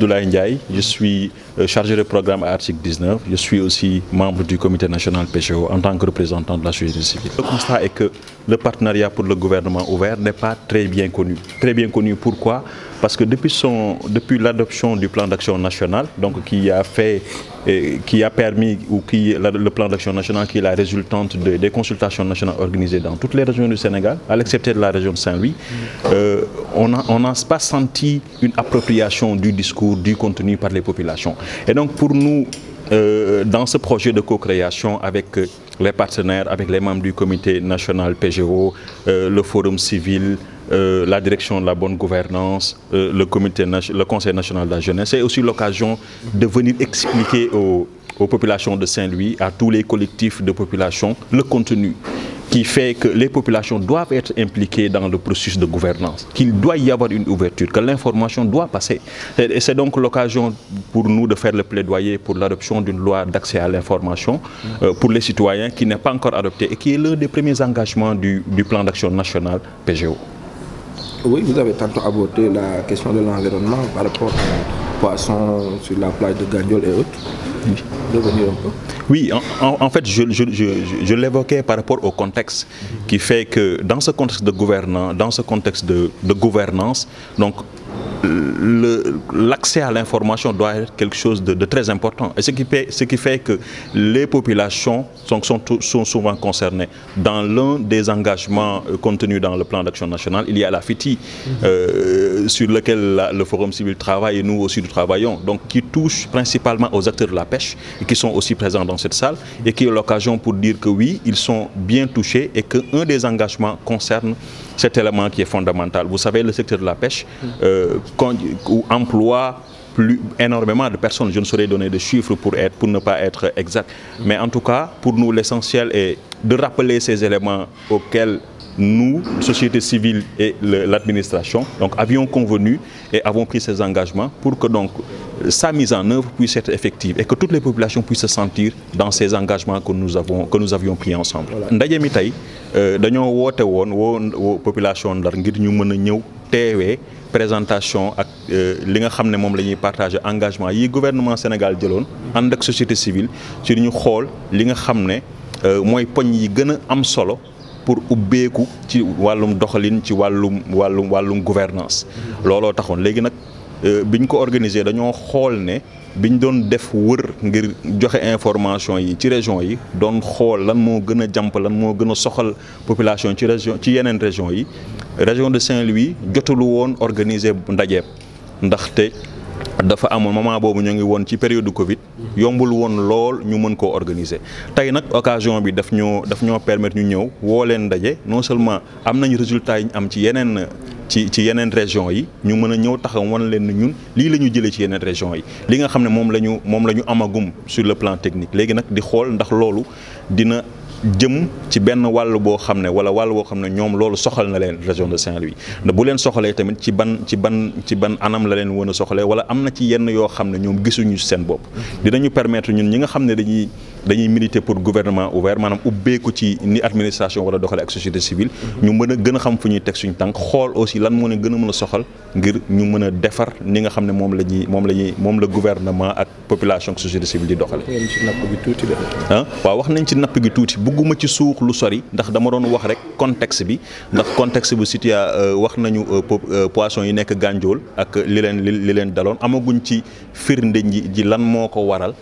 Abdoulaye Ndiaye, je suis chargé de programme à Article 19. Je suis aussi membre du comité national PGO en tant que représentant de la société civile. Le constat est que le partenariat pour le gouvernement ouvert n'est pas très bien connu. Très bien connu, pourquoi? Parce que depuis l'adoption du plan d'action national, donc qui a permis, le plan d'action national qui est la résultante des consultations nationales organisées dans toutes les régions du Sénégal, à l'exception de la région de Saint-Louis, on n'a pas senti une appropriation du discours, du contenu par les populations. Et donc pour nous, dans ce projet de co-création avec les partenaires, avec les membres du comité national PGO, le forum civil, la direction de la bonne gouvernance, le Conseil national de la jeunesse, c'est aussi l'occasion de venir expliquer aux populations de Saint-Louis, à tous les collectifs de population, le contenu qui fait que les populations doivent être impliquées dans le processus de gouvernance, qu'il doit y avoir une ouverture, que l'information doit passer. Et c'est donc l'occasion pour nous de faire le plaidoyer pour l'adoption d'une loi d'accès à l'information pour les citoyens qui n'est pas encore adoptée et qui est l'un des premiers engagements du plan d'action national PGO. Oui, vous avez tantôt abordé la question de l'environnement par rapport aux poissons sur la plage de Gandiol et autres. Revenir un peu. Oui, en fait, je l'évoquais par rapport au contexte qui fait que dans ce contexte de gouvernance, donc l'accès à l'information doit être quelque chose de très important. Et ce qui fait que les populations sont souvent concernées. Dans l'un des engagements contenus dans le plan d'action national, il y a la FITI, sur lequel le Forum civil travaille et nous aussi nous travaillons, donc qui touche principalement aux acteurs de la pêche et qui sont aussi présents dans cette salle et qui est l'occasion pour dire que oui, ils sont bien touchés et qu'un des engagements concerne cet élément qui est fondamental. Vous savez, le secteur de la pêche emploie énormément de personnes. Je ne saurais donner de chiffres pour ne pas être exact. Mais en tout cas, pour nous, l'essentiel est de rappeler ces éléments auxquels nous, société civile et l'administration, donc avions convenu et avons pris ces engagements pour que donc sa mise en œuvre puisse être effective et que toutes les populations puissent se sentir dans ces engagements que nous avions pris ensemble. Ndaje mi tey dañoo woote woon population Ndar ngir ñu mën a ñëw teewee présentation ak li nga xam ne moom la ñuy partager engagement yi gouvernement Sénégal jëloon ànd ak société civile ci ñu xool li nga xam ne mooy poñ yi gën a am solo pour ubbeeku ci wàllum doxalin ci wàllum gouvernance looloo taxoon léegi nag biñ ko organiser dañoo xool ne biñ doon def wër ngir joxe information yi ci région yi doon xool lan moo gën a jàmp lan moo gën a soxal population ci yeneen région yi région de Saint-Louis jotalu woon organiser ndajeeb ndaxte dafa amoon moment boobu ñu ngi woon ci période de Covid yombul woon lool ñu mën koo organiser tey nag occasion bi daf ñoo permettre ñu ñëw woo leen ndaje non seulement am nañu résultat yi ñu am ci yeneen région yi ñu mën a ñëw taxaw wan leen ne ñun lii la ñu jëlee ci yeneen région yi li nga xam ne moom la ñu amagum sur le plan technique léegi nag di xool ndax loolu dina jëm ci benn wàll boo xam ne wala wàll boo xam ne ñoom loolu soxal na leen région de Saint-Louis ndax bu leen soxalee tamit ci ban anam la leen mën a soxalee wala am na ci yenn yoo xam ne ñoom gisuñu seen bopp dinañu permettre ñun ñi nga xam ne dañuy militer pour gouvernement ouvert maanaam ubbeeku ci ni administration wala doxale ak société civile ñu mën a gën a xam fu ñuy teg suñu tànk xool aussi lan moo ne gën a mën a soxal ngir ñu mën a defar ni nga xam ne moom la gouvernement ak population ak société civile di doxale waaw wax nañ ci napp gi tuuti bugguma ci suux lu sori ndax dama doon wax rek contexte bi ndax contexte bu wax nañu poisson yi nekk Gandiol ak li leen daloon amaguñ ci firnde ji lan moo ko waral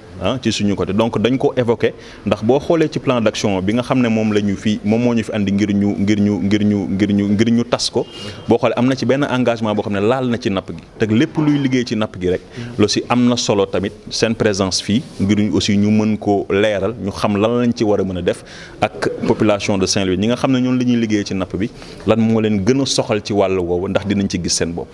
ci suñu côté donc dañ ko évoqué ndax boo xoolee ci plan d'action bi nga xam ne moom moo ñu fi andi ngir ñu tas ko boo xoolee am na ci benn engagement boo xam ne laal na ci napp gi te lépp luy liggéey ci napp gi rek loolu si am na solo tamit seen présence fii ngir aussi ñu mën ko leeral ñu xam lan lañ ci war a mën a def ak population de Saint-Louis ñi nga xam ne ñoom la ñuy liggéey ci napp bi lan moo leen gën a soxal ci wàll woowu ndax dinañ ci gis seen bopp.